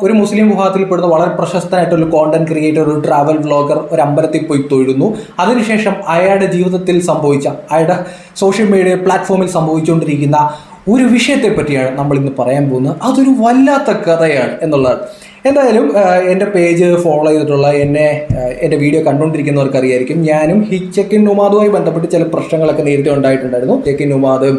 ഒരു മുസ്ലിം വിഭാഗത്തിൽപ്പെടുന്ന വളരെ പ്രശസ്തനായിട്ടൊരു കോണ്ടന്റ് ക്രിയേറ്റർ, ഒരു ട്രാവൽ വ്ളോഗർ ഒരു അമ്പലത്തിൽ പോയി തൊഴുന്നു. അതിനുശേഷം അയാളുടെ ജീവിതത്തിൽ സംഭവിച്ച, അയാളുടെ സോഷ്യൽ മീഡിയ പ്ലാറ്റ്ഫോമിൽ സംഭവിച്ചുകൊണ്ടിരിക്കുന്ന ഒരു വിഷയത്തെ പറ്റിയാണ് നമ്മൾ ഇന്ന് പറയാൻ പോകുന്നത്. അതൊരു വല്ലാത്ത കഥയാണ് എന്നുള്ളതാണ്. എന്തായാലും എൻ്റെ പേജ് ഫോളോ ചെയ്തിട്ടുള്ള എൻ്റെ വീഡിയോ കണ്ടുകൊണ്ടിരിക്കുന്നവർക്ക് അറിയായിരിക്കും, ഞാനും ഹിച്ചക്കിൻ നുമാദുമായി ബന്ധപ്പെട്ട് ചില പ്രശ്നങ്ങളൊക്കെ നേരത്തെ ഉണ്ടായിട്ടുണ്ടായിരുന്നു. ഹിച്ചക്കിൻ നുമാദ്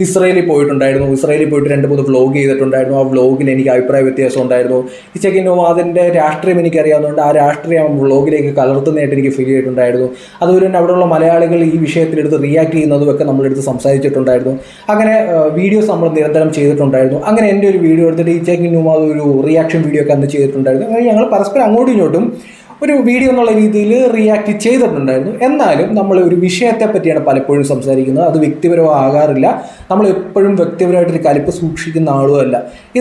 ഇസ്രയേലിൽ പോയിട്ടുണ്ടായിരുന്നു. ഇസ്രയേലിൽ പോയിട്ട് 2-3 വ്ളോഗ് ചെയ്തിട്ടുണ്ടായിരുന്നു. ആ വ്ളോഗിൽ എനിക്ക് അഭിപ്രായ വ്യത്യാസം ഉണ്ടായിരുന്നു. ഹിച്ചക്കിൻ നുമാദിൻ്റെ രാഷ്ട്രീയം എനിക്കറിയാവുന്നതുകൊണ്ട് ആ രാഷ്ട്രീയം വ്ളോഗിലേക്ക് കലർത്തുന്നതായിട്ട് എനിക്ക് ഫീൽ ചെയ്തിട്ടുണ്ടായിരുന്നു. അതുപോലെ തന്നെ അവിടെയുള്ള മലയാളികൾ ഈ വിഷയത്തിലെടുത്ത് റിയാക്ട് ചെയ്യുന്നതുമൊക്കെ നമ്മളെടുത്ത് സംസാരിച്ചിട്ടുണ്ടായിരുന്നു. അങ്ങനെ വീഡിയോസ് നമ്മൾ നിരന്തരം ചെയ്തിട്ടുണ്ടായിരുന്നു. അങ്ങനെ എൻ്റെ ഒരു വീഡിയോ എടുത്തിട്ട് ഹിച്ചക്കിൻ നുമാദ് ഒരു റിയാക്ഷൻ വീഡിയോ ഒക്കെ അന്ന് ചെയ്തിട്ടുണ്ടായിരുന്നു. അങ്ങനെ ഞങ്ങൾ പരസ്പരം അങ്ങോട്ടും ഇങ്ങോട്ടും ഒരു വീഡിയോ എന്നുള്ള രീതിയിൽ റിയാക്ട് ചെയ്തിട്ടുണ്ടായിരുന്നു. എന്നാലും നമ്മൾ ഒരു വിഷയത്തെ പറ്റിയാണ് പലപ്പോഴും സംസാരിക്കുന്നത്. അത് വ്യക്തിപരമാകാറില്ല. നമ്മൾ എപ്പോഴും വ്യക്തിപരമായിട്ടൊരു കലിപ്പ് സൂക്ഷിക്കുന്ന ആളുമല്ല.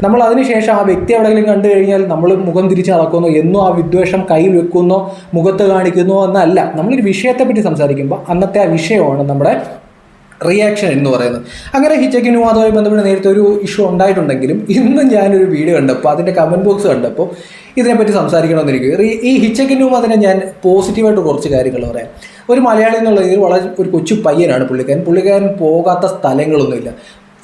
നമ്മൾ അതിനുശേഷം ആ വ്യക്തി എവിടെയെങ്കിലും കണ്ടു കഴിഞ്ഞാൽ നമ്മൾ മുഖം തിരിച്ച് നടക്കുന്നോ, എന്നോ ആ വിദ്വേഷം കയ്യിൽ വെക്കുന്നോ, മുഖത്ത് കാണിക്കുന്നോ എന്നല്ല. നമ്മളൊരു വിഷയത്തെ പറ്റി സംസാരിക്കുമ്പോൾ അന്നത്തെ ആ വിഷയമാണ് നമ്മുടെ റിയാക്ഷൻ എന്ന് പറയുന്നത്. അങ്ങനെ ഹിച്ചക്കിൻ നുമാദുമായി ബന്ധപ്പെട്ട് നേരത്തെ ഒരു ഇഷ്യൂ ഉണ്ടായിട്ടുണ്ടെങ്കിലും ഇന്ന് ഞാനൊരു വീഡിയോ കണ്ടപ്പോൾ, അതിൻ്റെ കമൻറ്റ് ബോക്സ് കണ്ടപ്പോൾ ഇതിനെപ്പറ്റി സംസാരിക്കണമെന്ന് എനിക്ക് ഈ ഹിച്ചക്കിൻ നുമാദിനെ ഞാൻ പോസിറ്റീവായിട്ട് കുറച്ച് കാര്യങ്ങൾ പറയാം. ഒരു മലയാളി എന്നുള്ള രീതിയിൽ വളരെ ഒരു കൊച്ചു പയ്യനാണ് പുള്ളിക്കാരൻ പോകാത്ത സ്ഥലങ്ങളൊന്നുമില്ല.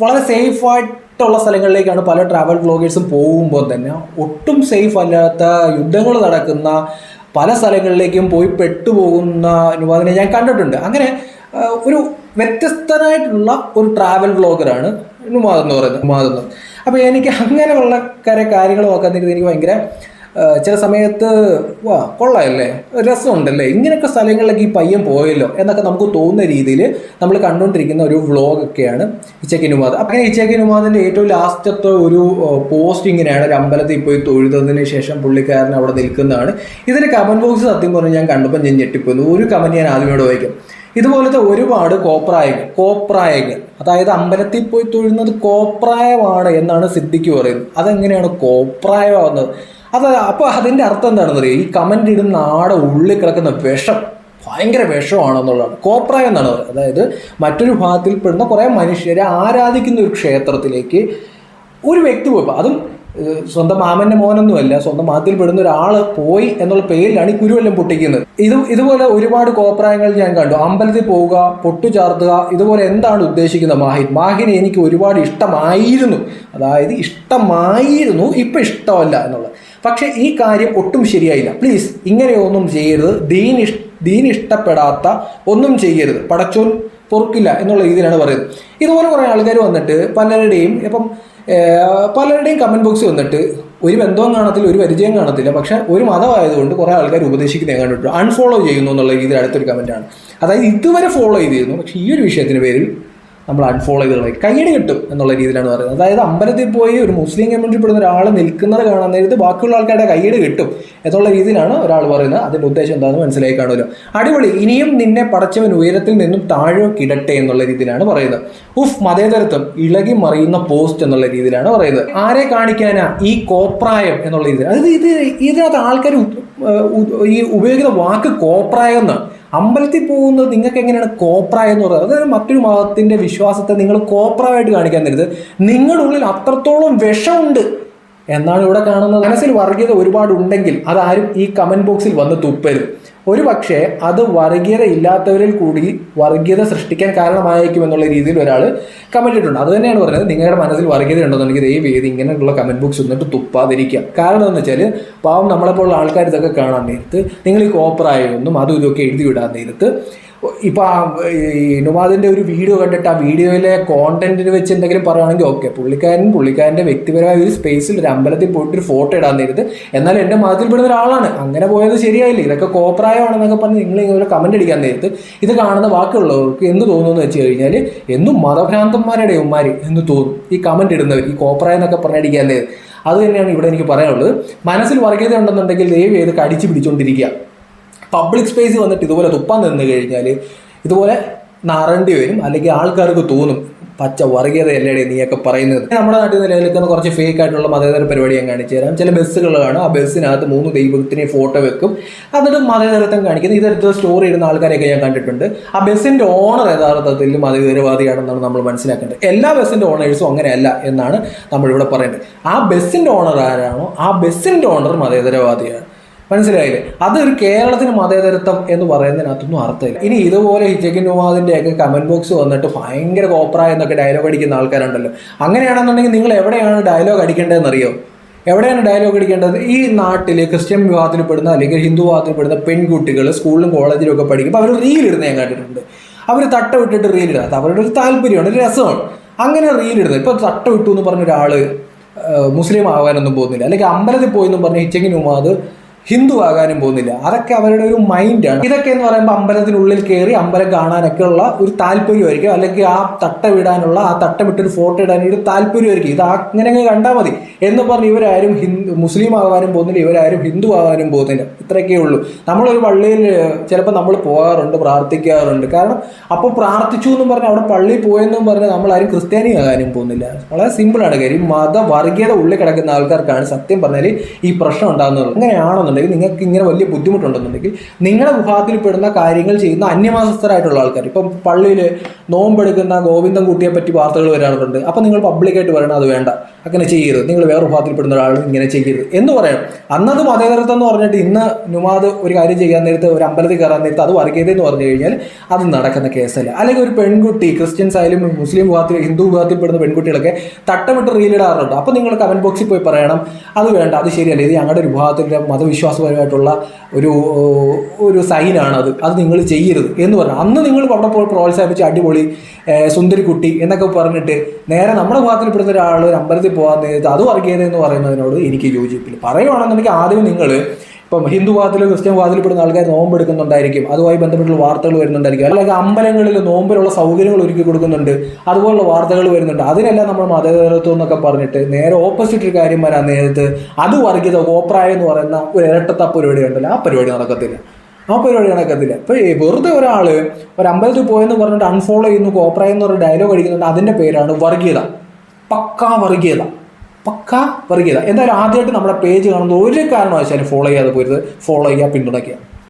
വളരെ സേഫായിട്ടുള്ള സ്ഥലങ്ങളിലേക്കാണ് പല ട്രാവൽ വ്ളോഗേഴ്സും പോകുമ്പോൾ തന്നെ ഒട്ടും സേഫ് അല്ലാത്ത, യുദ്ധങ്ങൾ നടക്കുന്ന പല സ്ഥലങ്ങളിലേക്കും പോയി പെട്ടുപോകുന്ന നുമാദിനെ ഞാൻ കണ്ടിട്ടുണ്ട്. അങ്ങനെ ഒരു വ്യത്യസ്തനായിട്ടുള്ള ഒരു ട്രാവൽ വ്ളോഗറാണ് നുമാദ് എന്ന് പറയുന്നത്. അപ്പോൾ എനിക്ക് അങ്ങനെയുള്ള കാര്യങ്ങൾ നോക്കാൻ നേരത്തെ എനിക്ക് ഭയങ്കര ചില സമയത്ത് കൊള്ളാമല്ലേ, രസമുണ്ടല്ലേ, ഇങ്ങനെയൊക്കെ സ്ഥലങ്ങളിലേക്ക് ഈ പയ്യൻ പോയല്ലോ എന്നൊക്കെ നമുക്ക് തോന്നുന്ന രീതിയിൽ നമ്മൾ കണ്ടുകൊണ്ടിരിക്കുന്ന ഒരു വ്ളോഗൊക്കെയാണ് ഹിച്ചക്കിൻ നുമാദ്. അങ്ങനെ ഹിച്ചക്കിൻ നുമാദിൻ്റെ ഏറ്റവും ലാസ്റ്റത്തെ ഒരു പോസ്റ്റ് ഇങ്ങനെയാണ്: ഒരു അമ്പലത്തിൽ പോയി തൊഴുതതിന് ശേഷം പുള്ളിക്കാരൻ അവിടെ നിൽക്കുന്നതാണ്. ഇതിൻ്റെ കമൻറ്റ് ബോക്സ് സത്യം പറഞ്ഞ് ഞാൻ കണ്ടപ്പോൾ ഞാൻ ഞെട്ടിപ്പോയിരുന്നു. ഒരു കമൻറ്റ് ഞാൻ ആദ്യമോട് വായിക്കും. ഇതുപോലത്തെ ഒരുപാട് കോപ്രായങ്ങൾ, അതായത് അമ്പലത്തിൽ പോയി തൊഴുന്നത് കോപ്രായമാണ് എന്നാണ് സിദ്ദിഖ് പറയുന്നത്. അതെങ്ങനെയാണ് കോപ്രായമാവുന്നത്? അപ്പോൾ അതിൻ്റെ അർത്ഥം എന്താണെന്ന് അറിയാം? ഈ കമൻ്റ് ഇടുന്ന ആടെ ഉള്ളിൽ കിടക്കുന്ന വിഷം ഭയങ്കര വിഷമാണെന്നുള്ളതാണ് കോപ്രായം എന്നാണ് പറയുന്നത്. അതായത് മറ്റൊരു ഭാഗത്തിൽപ്പെടുന്ന കുറേ മനുഷ്യരെ ആരാധിക്കുന്ന ഒരു ക്ഷേത്രത്തിലേക്ക് ഒരു വ്യക്തി പോയപ്പോൾ, അതും സ്വന്തം മാമൻ്റെ മോനൊന്നുമല്ല, സ്വന്തം മതത്തിൽ പെടുന്ന ഒരാൾ പോയി എന്നുള്ള പേരിലാണ് ഈ കുരുവെല്ലാം പൊട്ടിക്കുന്നത്. ഇതുപോലെ ഒരുപാട് കോപ്രായങ്ങൾ ഞാൻ കണ്ടു. അമ്പലത്തിൽ പോവുക, പൊട്ടു ചാർത്തുക, ഇതുപോലെ എന്താണ് ഉദ്ദേശിക്കുന്നത്? മാഹിനെ എനിക്ക് ഒരുപാട് ഇഷ്ടമായിരുന്നു, ഇപ്പം ഇഷ്ടമല്ല എന്നുള്ളത്. പക്ഷേ ഈ കാര്യം ഒട്ടും ശരിയായില്ല. പ്ലീസ് ഇങ്ങനെയൊന്നും ചെയ്യരുത്. ദീൻ ഇഷ്ടപ്പെടാത്ത ഒന്നും ചെയ്യരുത്. പടച്ചോൻ പൊറുക്കില്ല എന്നുള്ള രീതിയിലാണ് പറയുന്നത്. ഇതുപോലെ കുറേ ആൾക്കാർ വന്നിട്ട് പലരുടെയും കമൻറ്റ് ബോക്സ് വന്നിട്ട് ഒരു ബന്ധവും കാണത്തില്ല, ഒരു പരിചയം കാണത്തില്ല, പക്ഷേ ഒരു മതമായതുകൊണ്ട് കുറേ ആൾക്കാർ ഉപദേശിക്കുന്നത് കണ്ടിട്ട് അൺഫോളോ ചെയ്യുന്നു എന്നുള്ള രീതിയിൽ അടുത്തൊരു കമൻറ്റാണ്. അതായത് ഇതുവരെ ഫോളോ ചെയ്തിരുന്നു, പക്ഷേ ഈ ഒരു വിഷയത്തിന് പേരിൽ നമ്മൾ അൺഫോളോ ചെയ്ത് കയ്യടി കിട്ടും എന്നുള്ള രീതിയിലാണ് പറയുന്നത്. അതായത് അമ്പലത്തിൽ പോയി ഒരു മുസ്ലിം കമ്മ്യൂണിറ്റി പെടുന്ന ഒരാൾ നിൽക്കുന്നത് കാണാൻ നേരത്ത് ബാക്കിയുള്ള ആൾക്കാരുടെ കയ്യടി കിട്ടും എന്നുള്ള രീതിയിലാണ് ഒരാൾ പറയുന്നത്. അതിൻ്റെ ഉദ്ദേശം എന്താണെന്ന് മനസ്സിലായി കാണുമല്ലോ. അടിപൊളി, ഇനിയും നിന്നെ പടച്ചവൻ ഉയരത്തിൽ നിന്നും താഴെ കിടട്ടെ എന്നുള്ള രീതിയിലാണ് പറയുന്നത്. മതേതരത്വം ഇളകി മറിയുന്ന പോസ്റ്റ് എന്നുള്ള രീതിയിലാണ് പറയുന്നത്. ആരെ കാണിക്കാനാ ഈ കോപ്രായം എന്നുള്ള രീതിയിൽ? അതായത് ഇതിനകത്ത് ആൾക്കാർ ഈ ഉപയോഗിക്കുന്ന വാക്ക് കോപ്രായം എന്നാണ്. അമ്പലത്തിൽ പോകുന്നത് നിങ്ങൾക്ക് എങ്ങനെയാണ് കോപ്രായം എന്ന് പറയുന്നത്? അതായത് മറ്റൊരു മതത്തിൻ്റെ വിശ്വാസത്തെ നിങ്ങൾ കോപ്രായമായിട്ട് കാണിക്കാൻ തരുത്. നിങ്ങളുടെ ഉള്ളിൽ അത്രത്തോളം വിഷമുണ്ട് എന്നാണ് ഇവിടെ കാണുന്നത്. മനസ്സിൽ വർഗീയത ഒരുപാടുണ്ടെങ്കിൽ അതാരും ഈ കമൻറ്റ് ബോക്സിൽ വന്ന് തുപ്പരുത്. ഒരു പക്ഷേ അത് വർഗീയത ഇല്ലാത്തവരിൽ കൂടി വർഗീയത സൃഷ്ടിക്കാൻ കാരണമായേക്കും എന്നുള്ള രീതിയിൽ ഒരാൾ കമൻറ്റ് ഇട്ടുണ്ട്. അത് തന്നെയാണ് പറയുന്നത്. നിങ്ങളുടെ മനസ്സിൽ വർഗീയത ഉണ്ടെന്നുണ്ടെങ്കിൽ ദയവേദി ഇങ്ങനെയുള്ള കമൻറ്റ് ബോക്സ് വന്നിട്ട് തുപ്പാതിരിക്കുക. കാരണം എന്ന് വെച്ചാൽ പാവം നമ്മളെപ്പോലുള്ള ആൾക്കാർ ഇതൊക്കെ കാണാൻ നേരത്ത് നിങ്ങൾ ഈ കോപ്രായൊന്നും അതും ഇതൊക്കെ എഴുതി വിടാൻ നേരത്ത് ഇപ്പോൾ ഈ നുമാദിൻ്റെ ഒരു വീഡിയോ കണ്ടിട്ട് ആ വീഡിയോയിലെ കോണ്ടന്റിന് വെച്ച് എന്തെങ്കിലും പറയുകയാണെങ്കിൽ ഓക്കെ, പുള്ളിക്കാരൻ്റെ വ്യക്തിപരമായ ഒരു സ്പേസിൽ ഒരു അമ്പലത്തിൽ പോയിട്ട് ഒരു ഫോട്ടോ ഇടാൻ നേരത്ത് എന്നാൽ എൻ്റെ മതത്തിൽ പെടുന്ന ഒരാളാണ്, അങ്ങനെ പോയത് ശരിയായില്ല, ഇതൊക്കെ കോപ്രായമാണെന്നൊക്കെ പറഞ്ഞ് നിങ്ങൾ ഇങ്ങനെ കമൻ്റ് അടിക്കാൻ നേരത്ത് ഇത് കാണുന്ന ബാക്കിയുള്ളവർക്ക് എന്ത് തോന്നുമെന്ന് വെച്ച് കഴിഞ്ഞാൽ എന്നും മതഭ്രാന്തന്മാരുടെ ഉമ്മാർ എന്ന് തോന്നും ഈ കമൻ്റ് ഇടുന്നവർ, ഈ കോപ്രായം എന്നൊക്കെ പറഞ്ഞടിക്കാൻ നേരം. അത് തന്നെയാണ് ഇവിടെ എനിക്ക് പറയാനുള്ളത്. മനസ്സിൽ വർഗീയത ഉണ്ടെന്നുണ്ടെങ്കിൽ ദയവ് ചെയ്ത് കടിച്ച് പിടിച്ചുകൊണ്ടിരിക്കുക. പബ്ലിക് സ്പേസ് വന്നിട്ട് ഇതുപോലെ തുപ്പാൻ നിന്ന് കഴിഞ്ഞാൽ ഇതുപോലെ നാറേണ്ടി വരും, അല്ലെങ്കിൽ ആൾക്കാർക്ക് തോന്നും പച്ച വർഗീയതയല്ലേ നീയൊക്കെ പറയുന്നത്. നമ്മുടെ നാട്ടിൽ നിലനിൽക്കുന്ന കുറച്ച് ഫേക്ക് ആയിട്ടുള്ള മതേതര പരിപാടി ഞാൻ കാണിച്ചു തരാം. ചില ബസ്സുകൾ കാണും, ആ ബസ്സിനകത്ത് 3 ദൈവത്തിനെ ഫോട്ടോ വെക്കും, എന്നിട്ട് മതേതരത്വം കാണിക്കുന്നത്. ഇതെടുത്ത് സ്റ്റോറി ഇടുന്ന ആൾക്കാരെയൊക്കെ ഞാൻ കണ്ടിട്ടുണ്ട്. ആ ബസ്സിന്റെ ഓണർ യഥാർത്ഥത്തിൽ മതേതരവാദിയാണെന്നാണ് നമ്മൾ മനസ്സിലാക്കേണ്ടത്. എല്ലാ ബസ്സിന്റെ ഓണേഴ്സും അങ്ങനെയല്ല എന്നാണ് നമ്മളിവിടെ പറയേണ്ടത്. ആ ബസ്സിന്റെ ഓണർ ആരാണോ ആ ബസ്സിന്റെ ഓണർ മതേതരവാദിയാണ്. മനസ്സിലായില്ലേ? അതൊരു കേരളത്തിന് മതേതരത്വം എന്ന് പറയുന്നതിനകത്തൊന്നും അർത്ഥമില്ല. ഇനി ഇതുപോലെ ഹിജക്കിൻ നുമാദിന്റെ ഒക്കെ കമന്റ് ബോക്സ് വന്നിട്ട് ഭയങ്കര കോപ്രായ എന്നൊക്കെ ഡയലോഗ് അടിക്കുന്ന ആൾക്കാരുണ്ടല്ലോ. അങ്ങനെയാണെന്നുണ്ടെങ്കിൽ നിങ്ങൾ എവിടെയാണ് ഡയലോഗ് അടിക്കേണ്ടതെന്ന് അറിയോ? എവിടെയാണ് ഡയലോഗ് അടിക്കേണ്ടത്? ഈ നാട്ടിൽ ക്രിസ്ത്യൻ വിഭാഗത്തിൽപ്പെടുന്ന അല്ലെങ്കിൽ ഹിന്ദു വിഭാഗത്തിൽപ്പെടുന്ന പെൺകുട്ടികൾ സ്കൂളിലും കോളേജിലും ഒക്കെ പഠിക്കുമ്പോൾ അവർ റീലിടുന്ന ഞാൻ കണ്ടിട്ടുണ്ട്. അവർ തട്ട വിട്ടിട്ട് റീലിടാത്ത അവരുടെ ഒരു താല്പര്യമാണ്, ഒരു രസമാണ്. അങ്ങനെ റീലിടുന്നത്. ഇപ്പോൾ തട്ട വിട്ടു എന്ന് പറഞ്ഞ ഒരാൾ മുസ്ലിം ആകാനൊന്നും പോകുന്നില്ല, അല്ലെങ്കിൽ അമ്പലത്തിൽ പോയി എന്നും പറഞ്ഞ ഹിജക്കിൻ നുമാദ് ഹിന്ദു ആകാനും പോകുന്നില്ല. അതൊക്കെ അവരുടെ ഒരു മൈൻഡാണ്. ഇതൊക്കെ എന്ന് പറയുമ്പോൾ അമ്പലത്തിനുള്ളിൽ കയറി അമ്പലം കാണാനൊക്കെ ഉള്ള ഒരു താല്പര്യമായിരിക്കും, അല്ലെങ്കിൽ ആ തട്ട വിടാനുള്ള ആ തട്ടം വിട്ടൊരു ഫോട്ടോ ഇടാനൊരു താല്പര്യമായിരിക്കും. ഇത് അങ്ങനെ കണ്ടാൽ മതി എന്ന് പറഞ്ഞ് ഇവരാരും മുസ്ലിം ആകാനും പോകുന്നില്ല, ഇവരാരും ഹിന്ദു ആകാനും പോകുന്നില്ല. ഇത്രയൊക്കെ ഉള്ളൂ. നമ്മളൊരു പള്ളിയിൽ ചിലപ്പോൾ നമ്മൾ പോകാറുണ്ട്, പ്രാർത്ഥിക്കാറുണ്ട്. കാരണം അപ്പോൾ പ്രാർത്ഥിച്ചു എന്നും പറഞ്ഞ് അവിടെ പള്ളിയിൽ പോയെന്നും പറഞ്ഞ് നമ്മളാരും ക്രിസ്ത്യാനി ആകാനും പോകുന്നില്ല. വളരെ സിമ്പിളാണ് കാര്യം. വർഗീയത ഉള്ളിൽ കിടക്കുന്ന ആൾക്കാർക്കാണ് സത്യം പറഞ്ഞാൽ ഈ പ്രശ്നം ഉണ്ടാകുന്നത്. അങ്ങനെയാണെന്നുണ്ടെങ്കിൽ നിങ്ങൾക്ക് ഇങ്ങനെ വലിയ ബുദ്ധിമുട്ടുണ്ടെന്നുണ്ടെങ്കിൽ നിങ്ങളുടെ വിഭാഗത്തിൽപ്പെടുന്ന കാര്യങ്ങൾ ചെയ്യുന്ന അന്യമാസസ്ഥരായിട്ടുള്ള ആൾക്കാർ, ഇപ്പം പള്ളിയിൽ നോമ്പെടുക്കുന്ന ഗോവിന്ദൻകുട്ടിയെ പറ്റി വാർത്തകൾ വരാറുണ്ട്. അപ്പം നിങ്ങൾ പബ്ലിക്കായിട്ട് പറയണം അത് വേണ്ട, അങ്ങനെ ചെയ്യരുത്, നിങ്ങൾ വേറെ വിഭാഗത്തിൽപ്പെടുന്ന ഒരാൾ ഇങ്ങനെ ചെയ്യരുത് എന്ന് പറയണം. അന്നത് മതേതരത്വം എന്ന് പറഞ്ഞിട്ട് ഇന്ന് നുമാദ് ഒരു കാര്യം ചെയ്യാൻ നേരത്ത്, ഒരു അമ്പലത്തിൽ കയറാൻ നേരത്ത് അത് വർഗീയത എന്ന് പറഞ്ഞു കഴിഞ്ഞാൽ അത് നടക്കുന്ന കേസല്ല. അല്ലെങ്കിൽ ഒരു പെൺകുട്ടി ക്രിസ്ത്യൻസ് ആയാലും മുസ്ലിം വിഭാഗത്തിൽ ഹിന്ദു വിഭാഗത്തിൽപ്പെടുന്ന പെൺകുട്ടികളൊക്കെ തട്ടമിട്ട് റീലിടാറുണ്ട്. അപ്പോൾ നിങ്ങൾ കമന്റ് ബോക്സിൽ പോയി പറയണം അത് വേണ്ട, അത് ശരിയല്ല, ഇത് ഞങ്ങളുടെ ഒരു വിഭാഗത്തിൻ്റെ മതവിശ്വാസപരമായിട്ടുള്ള ഒരു സൈനാണ്, അത് നിങ്ങൾ ചെയ്യരുത് എന്ന് പറഞ്ഞു. അന്ന് നിങ്ങൾ അവിടെ പോയി പ്രോത്സാഹിപ്പിച്ച് അടിപൊളി സുന്ദരിക്കുട്ടി എന്നൊക്കെ പറഞ്ഞിട്ട് നേരെ നമ്മുടെ വിഭാഗത്തിൽപ്പെടുന്ന ഒരാൾ ഒരു അമ്പലത്തിൽ പോകാൻ നേരത്ത് അത് വർഗീയത എന്ന് പറയുന്നതിനോട് എനിക്ക് യോജിപ്പില്ല. പറയുവാണെന്നുണ്ടെങ്കിൽ ആദ്യം നിങ്ങൾ ഇപ്പം ഹിന്ദു വിഭാഗത്തിലും ക്രിസ്ത്യൻ വിഭാഗത്തിൽപ്പെടുന്ന ആൾക്കാർ നോമ്പെടുക്കുന്നുണ്ടായിരിക്കും, അതുമായി ബന്ധപ്പെട്ടുള്ള വാർത്തകൾ വരുന്നുണ്ടായിരിക്കും, അല്ലെങ്കിൽ അമ്പലങ്ങളിൽ നോമ്പിലുള്ള സൗകര്യങ്ങൾ ഒരുക്കി കൊടുക്കുന്നുണ്ട്, അതുപോലുള്ള വാർത്തകൾ വരുന്നുണ്ട്. അതിനെല്ലാം നമ്മൾ മതേതരത്വം എന്നൊക്കെ പറഞ്ഞിട്ട് നേരെ ഓപ്പോസിറ്റ് ഒരു കാര്യം വരാൻ നേരത്ത് അത് വർഗീയത കോപ്രായം എന്ന് പറയുന്ന ഒരു ഇരട്ടത്ത പരിപാടി ഉണ്ടല്ലോ, ആ പരിപാടി നടക്കത്തില്ല. ഇപ്പോൾ വെറുതെ ഒരാൾ ഒരു അമ്പലത്തിൽ പോയെന്ന് പറഞ്ഞിട്ട് അൺഫോളോ ചെയ്യുന്നു, കോപ്രായം എന്ന് പറഞ്ഞ ഡയലോഗ് അടിക്കുന്നുണ്ട്, അതിൻ്റെ പേരാണ് വർഗീയത. പക്കാ വർഗീയത. എന്തായാലും ആദ്യമായിട്ട് നമ്മുടെ പേജ് കാണുന്നത് ഒരു കാരണവശാലും ഫോളോ ചെയ്യാതെ പോരുത്. ഫോളോ ചെയ്യുക, പിന്തുണയ്ക്കുക.